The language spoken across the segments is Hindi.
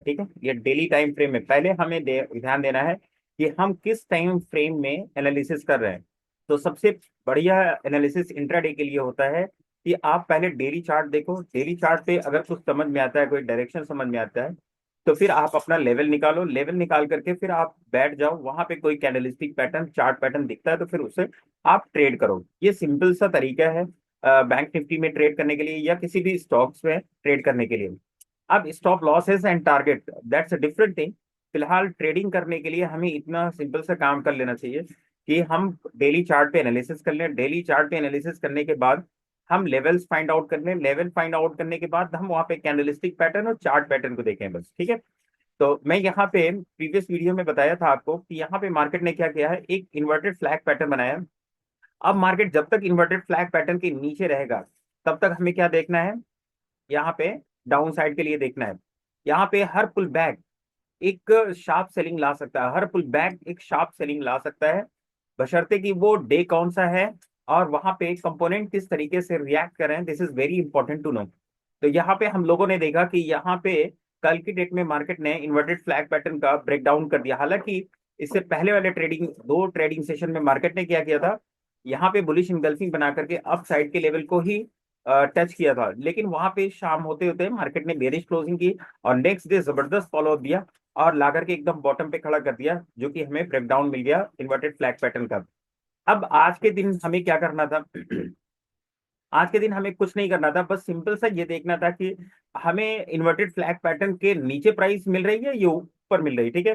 ठीक है, ये डेली टाइम फ्रेम में पहले हमें ध्यान देना है कि हम किस टाइम फ्रेम में एनालिसिस कर रहे हैं। तो सबसे बढ़िया एनालिसिस इंट्राडे के लिए होता है कि आप पहले डेली चार्ट देखो। डेली चार्ट पे अगर कुछ समझ में आता है, कोई डायरेक्शन समझ में आता है, तो फिर आप अपना लेवल निकालो। लेवल निकाल करके फिर आप बैठ जाओ, वहां पे कोई कैंडलस्टिक पैटर्न, चार्ट पैटर्न दिखता है तो फिर उससे आप ट्रेड करो। ये सिंपल सा तरीका है बैंक निफ्टी में ट्रेड करने के लिए या किसी भी स्टॉक्स में ट्रेड करने के लिए। अब stop losses and target that's a different thing. फिलहाल ट्रेडिंग करने के लिए हमें इतना सिंपल सा काम कर लेना चाहिए कि हम डेली चार्ट पे एनालिसिस कर लें। डेली चार्ट पे एनालिसिस करने के बाद हम लेवल्स फाइंड आउट कर लें। लेवल फाइंड आउट करने के बाद हम वहां पे कैंडलस्टिक पैटर्न और चार्ट पैटर्न को देखें बस, ठीक है। तो मैं यहाँ पे प्रीवियस वीडियो में बताया था आपको कि यहाँ पे मार्केट ने क्या किया है, एक इन्वर्टेड फ्लैग पैटर्न बनाया। अब मार्केट जब तक इन्वर्टेड फ्लैग पैटर्न के नीचे रहेगा तब तक हमें क्या देखना है, यहाँ पे डाउन साइड के लिए देखना है। यहाँ पे हर पुल बैक एक शार्प सेलिंग ला सकता है, हर पुल बैक एक शार्प सेलिंग ला सकता है, बशर्ते कि वो डे कौन सा है और वहां पे कंपोनेंट किस तरीके से रिएक्ट कर रहे हैं। This is very important to know. तो यहाँ पे हम लोगों ने देखा कि यहाँ पे कल की डेट में मार्केट ने इन्वर्टेड फ्लैग पैटर्न का ब्रेक डाउन कर दिया। हालांकि इससे पहले वाले दो ट्रेडिंग सेशन में मार्केट ने क्या किया था, यहाँ पे बुलिश इनगल्फिंग बना करके अप साइड के लेवल को ही टच किया था, लेकिन वहां पे शाम होते होते मार्केट ने बेरिश क्लोजिंग की और नेक्स्ट डे जबरदस्त फॉलो दिया और ला करके एकदम बॉटम पे खड़ा कर दिया, जो कि हमें ब्रेकडाउन मिल गया इन्वर्टेड फ्लैग पैटर्न का। अब आज के दिन हमें क्या करना था आज के दिन हमें कुछ नहीं करना था, बस सिंपल सा ये देखना था कि हमें इन्वर्टेड फ्लैग पैटर्न के नीचे प्राइस मिल रही है, ये ऊपर मिल रही है, ठीक है।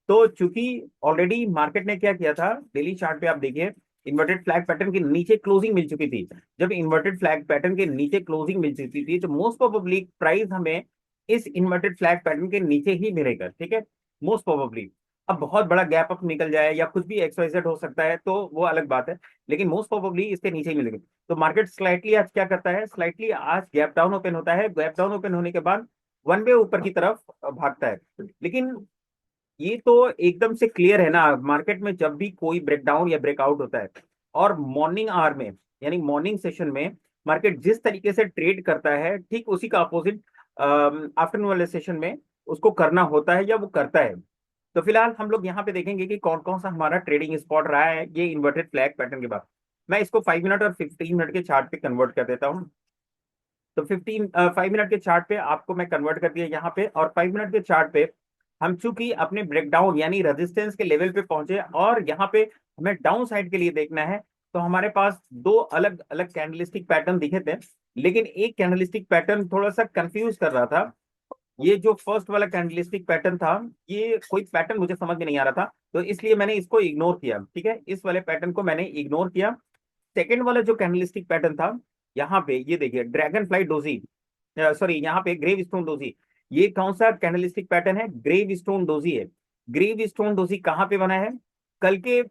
तो चूंकि ऑलरेडी मार्केट ने क्या किया था, डेली चार्ट पे आप देखिए इन्वर्टेड फ्लैग पैटर्न के नीचे क्लोजिंग मिल चुकी थी। जब इन्वर्टेड फ्लैग पैटर्न के नीचे क्लोजिंग मिल चुकी थी तो मोस्ट प्रोबेबली प्राइस हमें इस इन्वर्टेड फ्लैग पैटर्न के नीचे ही मिलेगा, ठीक है, मोस्ट प्रोबेबली। अब बहुत बड़ा गैप अप निकल जाए या कुछ भी XYZ हो सकता है तो वो अलग बात है, लेकिन मोस्ट प्रोबेबली इसके नीचे ही मिलेगा। तो मार्केट स्लाइटली आज क्या करता है, स्लाइटली आज गैप डाउन ओपन होता है। गैप डाउन ओपन होने के बाद वन वे ऊपर की तरफ भागता है। लेकिन ये तो एकदम से क्लियर है ना, मार्केट में जब भी कोई ब्रेकडाउन या ब्रेकआउट होता है और मॉर्निंग आवर में यानी मॉर्निंग सेशन में मार्केट जिस तरीके से ट्रेड करता है, ठीक उसी का अपोजिट आफ्टरनून वाले सेशन में उसको करना होता है या वो करता है। तो फिलहाल हम लोग यहाँ पे देखेंगे कि कौन कौन सा हमारा ट्रेडिंग स्पॉट रहा है ये इन्वर्टेड फ्लैग पैटर्न के बाद। मैं इसको 5 मिनट और 15 मिनट के चार्ट पे कन्वर्ट कर देता हूँ। तो 5 मिनट के चार्ट पे आपको मैं कन्वर्ट कर दिया यहाँ पे, और 5 मिनट के चार्ट पे हम चूंकि अपने ब्रेकडाउन यानी रेजिस्टेंस के लेवल पे पहुंचे और यहाँ पे हमें डाउन साइड के लिए देखना है। तो हमारे पास दो अलग अलग कैंडलिस्टिक पैटर्न दिखे थे, लेकिन एक कैंडलिस्टिक पैटर्न थोड़ा सा कंफ्यूज कर रहा था। ये जो फर्स्ट वाला कैंडलिस्टिक पैटर्न था, ये कोई पैटर्न मुझे समझ में नहीं आ रहा था, तो इसलिए मैंने इसको इग्नोर किया, ठीक है, इस वाले पैटर्न को मैंने इग्नोर किया। सेकेंड वाला जो कैंडलस्टिक पैटर्न था, यहाँ पे ये देखिए ड्रैगन फ्लाई डोजी, सॉरी यहाँ पे ग्रेव स्टोन डोजी। ये कौन सा कैंडलस्टिक पैटर्न है, ग्रेव स्टोन डोजी है। ग्रेव स्टोन डोजी कहाँ पे बना है, कल के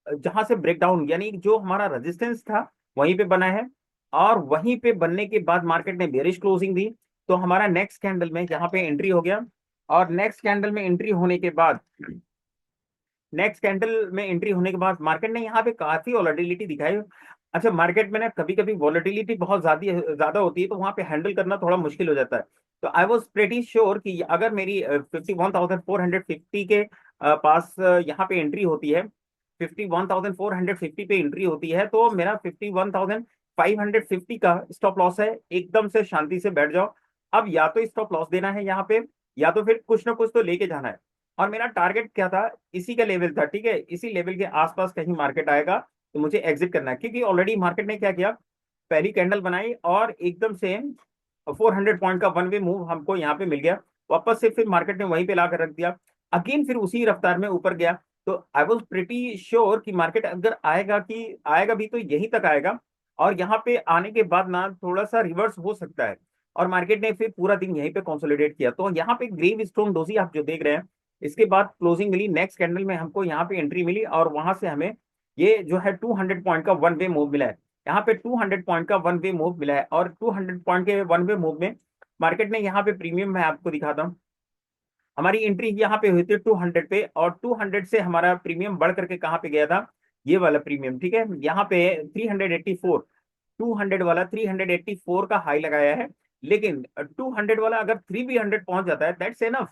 जहां से ब्रेकडाउन यानी जो हमारा रेजिस्टेंस था वहीं पे बना है, और वहीं पे बनने के बाद मार्केट ने बेरिश क्लोजिंग दी। तो हमारा नेक्स्ट कैंडल में यहाँ पे एंट्री हो गया, और नेक्स्ट कैंडल में एंट्री होने के बाद मार्केट ने यहाँ पे काफी वॉलेटिलिटी दिखाई। अच्छा, मार्केट में ना कभी कभी वॉलेटिलिटी बहुत ज्यादा ज्यादा होती है तो वहां पे हैंडल करना थोड़ा मुश्किल हो जाता है। तो आई वॉज प्रेटी श्योर कि अगर मेरी 51,450 के पास यहाँ पे एंट्री होती है, 51,450 पे एंट्री होती है, तो मेरा 51,550 का स्टॉप लॉस है। एकदम से शांति से बैठ जाओ। अब या तो स्टॉप लॉस देना है यहाँ पे, या तो फिर कुछ ना कुछ तो लेके जाना है। और मेरा टारगेट क्या था, इसी का लेवल था, ठीक है, इसी लेवल के आसपास कहीं मार्केट आएगा तो मुझे एग्जिट करना है, क्योंकि ऑलरेडी मार्केट ने क्या किया, पहली कैंडल बनाई और एकदम से 400 पॉइंट का वन वे मूव हमको यहाँ पे मिल गया। वापस से फिर मार्केट ने वहीं पे ला कर रख दिया, अगेन फिर उसी रफ्तार में ऊपर गया। तो आई वॉज प्रिटी श्योर कि मार्केट अगर आएगा भी तो यहीं तक आएगा, और यहाँ पे आने के बाद ना थोड़ा सा रिवर्स हो सकता है। और मार्केट ने फिर पूरा दिन यहीं पे कंसोलिडेट किया। तो यहाँ पे ग्रीव स्टोन डोजी आप जो देख रहे हैं, इसके बाद क्लोजिंग मिली, नेक्स्ट कैंडल में हमको यहाँ पे एंट्री मिली, और वहां से हमें ये जो है 200 पॉइंट का वन वे मूव मिला है। यहाँ पे 200 पॉइंट का वन वे मूव मिला है, और 200 पॉइंट के वन वे मूव में मार्केट ने यहाँ पे प्रीमियम मैं आपको दिखाता हूँ। हमारी एंट्री यहाँ पे हुई थी 200 पे, और 200 से हमारा प्रीमियम बढ़ करके कहाँ पे गया था, ये वाला प्रीमियम, ठीक है, यहाँ पे 384, 200 वाला 384 का हाई लगाया है। लेकिन 200 वाला अगर 300 पहुंच जाता है दैट्स एनफ।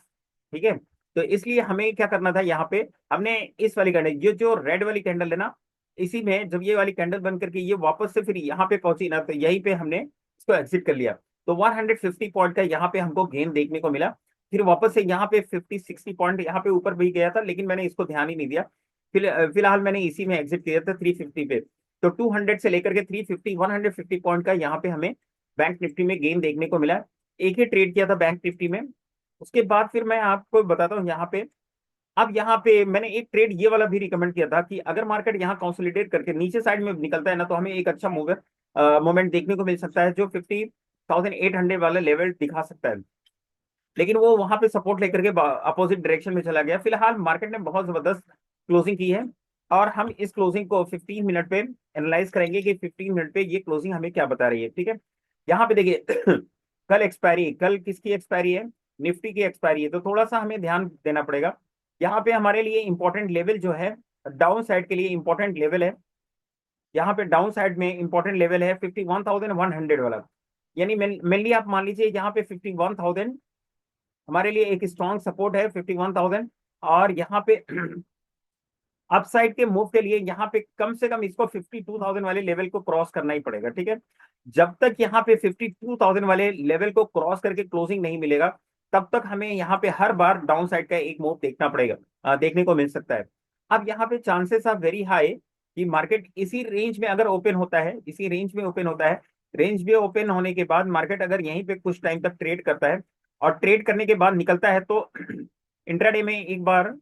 ठीक है। तो इसलिए हमें क्या करना था, यहाँ पे हमने इस वाली कैंडल, ये जो रेड वाली कैंडल है ना, इसी में जब ये वाली कैंडल बन करके ये वापस से फिर यहाँ पे पहुंची ना, तो यहीं पे हमने इसको एग्जिट कर लिया। तो 150 पॉइंट का यहाँ पे हमको गेन देखने को मिला। फिर वापस से यहाँ पे 50-60 पॉइंट यहाँ पे ऊपर भी गया था, लेकिन मैंने इसको ध्यान ही नहीं दिया। फिलहाल मैंने इसी में एग्जिट किया था 350 पे। तो 200 से लेकर के 350, 150 पॉइंट का यहाँ पे हमें बैंक निफ्टी में गेन देखने को मिला। एक ही ट्रेड किया था बैंक निफ्टी में। उसके बाद फिर मैं आपको बताता हूँ यहाँ पे। अब यहाँ पे मैंने एक ट्रेड ये वाला भी रिकमेंड किया था कि अगर मार्केट यहाँ कंसोलिडेट करके नीचे साइड में निकलता है ना, तो हमें एक अच्छा मोमेंट देखने को मिल सकता है, जो 50,800 वाला लेवल दिखा सकता है। लेकिन वो वहां पे सपोर्ट लेकर के अपोजिट डायरेक्शन में चला गया। फिलहाल मार्केट ने बहुत जबरदस्त क्लोजिंग की है, और हम इस क्लोजिंग को 15 मिनट पे एनालाइज करेंगे कि 15 मिनट पे ये क्लोजिंग हमें क्या बता रही है। ठीक है, यहाँ पे देखिए कल एक्सपायरी, कल किसकी एक्सपायरी है? निफ्टी की एक्सपायरी है। तो थोड़ा सा हमें ध्यान देना पड़ेगा। यहाँ पे हमारे लिए इंपॉर्टेंट लेवल जो है, डाउन साइड के लिए इंपॉर्टेंट लेवल है, यहाँ पे डाउन साइड में इंपॉर्टेंट लेवल है 51,100 वाला। यानी मेनली आप मान लीजिए यहाँ पे 51,000 हमारे लिए एक स्ट्रॉन्ग सपोर्ट है, 51,000। और यहाँ पे अपसाइड के मूव के लिए यहाँ पे कम से कम इसको 52,000 वाले लेवल को क्रॉस करना ही पड़ेगा। ठीक है, जब तक यहाँ पे 52,000 वाले लेवल को क्रॉस करके क्लोजिंग नहीं मिलेगा, तब तक हमें यहाँ पे हर बार डाउन साइड का एक मूव देखना पड़ेगा, देखने को मिल सकता है। अब यहाँ पे चांसेस आर वेरी हाई कि मार्केट इसी रेंज में अगर ओपन होता है, इसी रेंज में ओपन होता है, रेंज में ओपन होने के बाद मार्केट अगर यहीं पे कुछ टाइम तक ट्रेड करता है और ट्रेड करने के बाद निकलता है, तो इंट्राडे में एक बार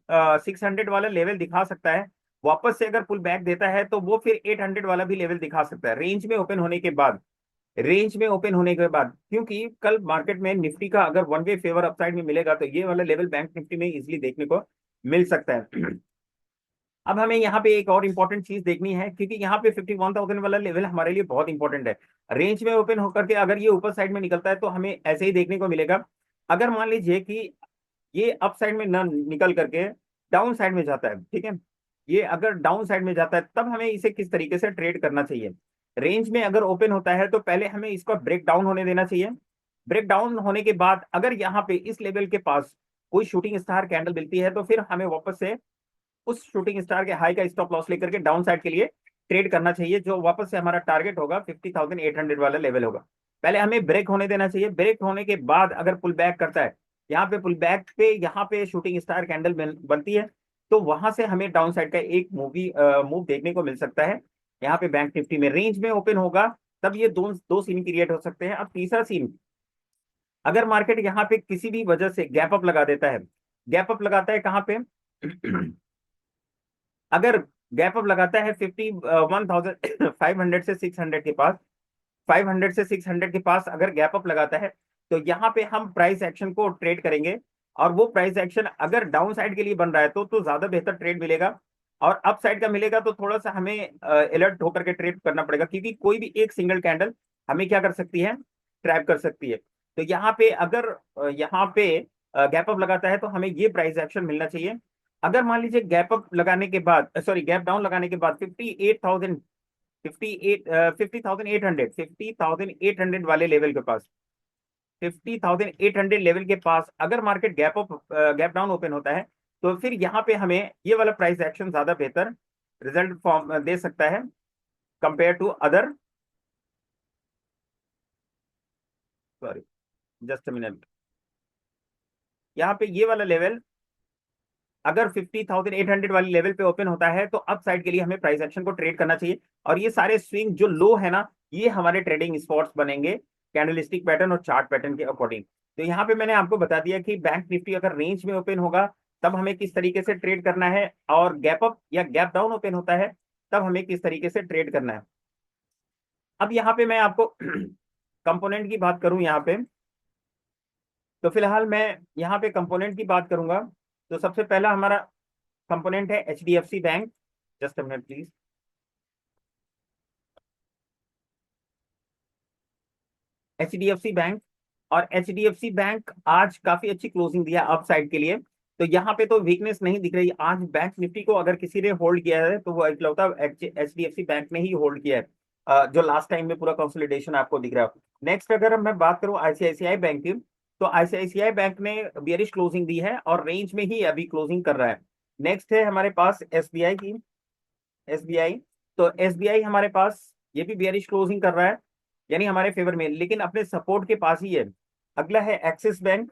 600 वाला लेवल दिखा सकता है। वापस से अगर पुल बैक देता है तो वो फिर 800 वाला भी लेवल दिखा सकता है रेंज में ओपन होने के बाद। रेंज में ओपन होने के बाद, क्योंकि कल मार्केट में निफ्टी का अगर वन वे फेवर अपसाइड में मिलेगा, तो ये वाला लेवल बैंक निफ्टी में इजिली देखने को मिल सकता है। अब हमें यहाँ पे एक और इम्पोर्टेंट चीज देखनी है, क्योंकि यहाँ पे 51,000 वाला लेवल हमारे लिए बहुत इंपॉर्टेंट है। रेंज में ओपन होकर के अगर ये ऊपर साइड में निकलता है, तो हमें ऐसे ही देखने को मिलेगा। अगर मान लीजिए कि ये अप साइड में न निकल करके डाउन साइड में जाता है, ठीक है, ये अगर डाउन साइड में जाता है, तब हमें इसे किस तरीके से ट्रेड करना चाहिए? रेंज में अगर ओपन होता है तो पहले हमें इसको ब्रेक डाउन होने देना चाहिए। ब्रेक डाउन होने के बाद अगर यहाँ पे इस लेवल के पास कोई शूटिंग स्टार कैंडल मिलती है, तो फिर हमें वापस से उस शूटिंग स्टार के हाई का स्टॉप लॉस लेकर के डाउन साइड के लिए ट्रेड करना चाहिए, जो वापस से हमारा टारगेट होगा 50,800 वाला लेवल होगा। पहले हमें ब्रेक होने देना चाहिए। ब्रेक होने के बाद अगर पुल बैक करता है, यहाँ पे पुल बैक पे यहाँ पे शूटिंग स्टार कैंडल बनती है, तो वहां से हमें डाउन साइड का एक मूव देखने को मिल सकता है। यहाँ पे बैंक निफ्टी में रेंज में ओपन होगा, तब ये दो दो सीन क्रिएट हो सकते हैं। अब तीसरा सीन, अगर मार्केट यहाँ पे किसी भी वजह से गैप अप लगा देता है, गैप अप लगाता है कहाँ पे? अगर गैप अप लगाता है 51,500 से 600 के पास, 500 से 600 के पास अगर गैप अप लगाता है, तो यहाँ पे हम प्राइस एक्शन को ट्रेड करेंगे। और वो प्राइस एक्शन अगर डाउन साइड के लिए बन रहा है, तो ज्यादा बेहतर ट्रेड मिलेगा। और अप साइड का मिलेगा तो थोड़ा सा हमें अलर्ट होकर के ट्रेड करना पड़ेगा, क्योंकि कोई भी एक सिंगल कैंडल हमें क्या कर सकती है? ट्रैप कर सकती है। तो यहाँ पे अगर यहाँ पे गैप अप लगाता है, तो हमें ये प्राइस एक्शन मिलना चाहिए। अगर मान लीजिए गैप अप लगाने के बाद, सॉरी, गैप डाउन लगाने के बाद 58,000, 50,800 वाले लेवल के पास, 50,800 लेवल के पास अगर मार्केट गैप डाउन ओपन होता है, तो फिर यहाँ पे हमें ये वाला प्राइस एक्शन ज्यादा बेहतर रिजल्ट फॉर्म दे सकता है compare to other. Sorry, just a minute. यहाँ पे ये वाला लेवल अगर 50,800 वाली लेवल पे ओपन होता है, तो अप साइड के लिए हमें प्राइस एक्शन को ट्रेड करना चाहिए। और ये सारे स्विंग जो लो है ना, ये हमारे ट्रेडिंग स्पॉट्स बनेंगे कैंडलस्टिक पैटर्न और चार्ट पैटर्न के अकॉर्डिंग। तो यहाँ पे मैंने आपको बता दिया कि बैंक निफ्टी अगर रेंज में ओपन होगा, तब हमें किस तरीके से ट्रेड करना है, और गैप अप या गैप डाउन ओपन होता है, तब हमें किस तरीके से ट्रेड करना है। अब यहाँ पे मैं आपको कंपोनेंट की बात करूं यहाँ पे, तो फिलहाल मैं यहाँ पे कंपोनेंट की बात करूंगा। तो सबसे पहला हमारा कंपोनेंट है HDFC bank. Just a minute please. HDFC bank, और HDFC बैंक आज काफी अच्छी क्लोजिंग दिया अप साइड के लिए। तो यहाँ पे तो वीकनेस नहीं दिख रही आज। बैंक निफ्टी को अगर किसी ने होल्ड किया है, तो वो इकलौता HDFC बैंक ने ही होल्ड किया है, जो लास्ट टाइम में पूरा कंसोलिडेशन आपको दिख रहा है। नेक्स्ट अगर मैं बात करूं ICICI बैंक की, तो आईसीआईसीआई बैंक ने बियरिश क्लोजिंग दी है और रेंज में ही अभी क्लोजिंग कर रहा है। नेक्स्ट है हमारे पास एसबीआई की। एसबीआई, तो एसबीआई हमारे पास ये भी बियरिश क्लोजिंग कर रहा है, यानी हमारे फेवर में, लेकिन अपने सपोर्ट के पास ही है। अगला है एक्सिस बैंक।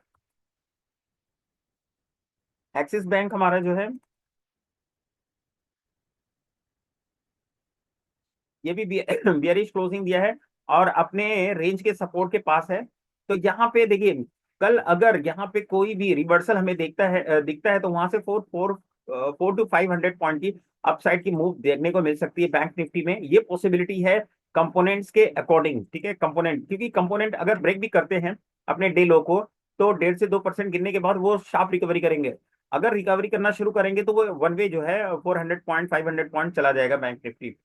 एक्सिस बैंक हमारा जो है, ये भी बियरिश क्लोजिंग दिया है और अपने रेंज के सपोर्ट के पास है। तो यहाँ पे देखिए, कल अगर यहाँ पे कोई भी रिवर्सल हमें दिखता है तो वहां से 4 टू 500 पॉइंट की अपसाइड की मूव देखने को मिल सकती है बैंक निफ्टी में। ये पॉसिबिलिटी है कंपोनेंट्स के अकॉर्डिंग, ठीक है। कंपोनेंट, क्योंकि कंपोनेंट अगर ब्रेक भी करते हैं अपने डे लो को, तो 1.5 से 2% गिरने के बाद वो शार्प रिकवरी करेंगे। अगर रिकवरी करना शुरू करेंगे तो वो वन वे जो है 400 पॉइंट 500 पॉइंट चला जाएगा बैंक निफ्टी।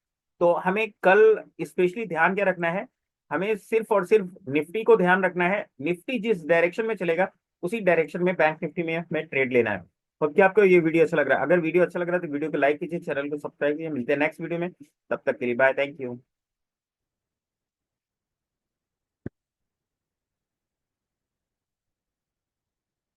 तो हमें कल स्पेशली ध्यान क्या रखना है, हमें सिर्फ और सिर्फ निफ्टी को ध्यान रखना है। निफ्टी जिस डायरेक्शन में चलेगा उसी डायरेक्शन में बैंक निफ्टी में हमें ट्रेड लेना है। और क्या आपको ये वीडियो अच्छा लग रहा है? अगर वीडियो अच्छा लग रहा है तो वीडियो को लाइक कीजिए, चैनल को सब्सक्राइब कीजिए। मिलते हैं नेक्स्ट वीडियो में, तब तक के लिए बाय, थैंक यू।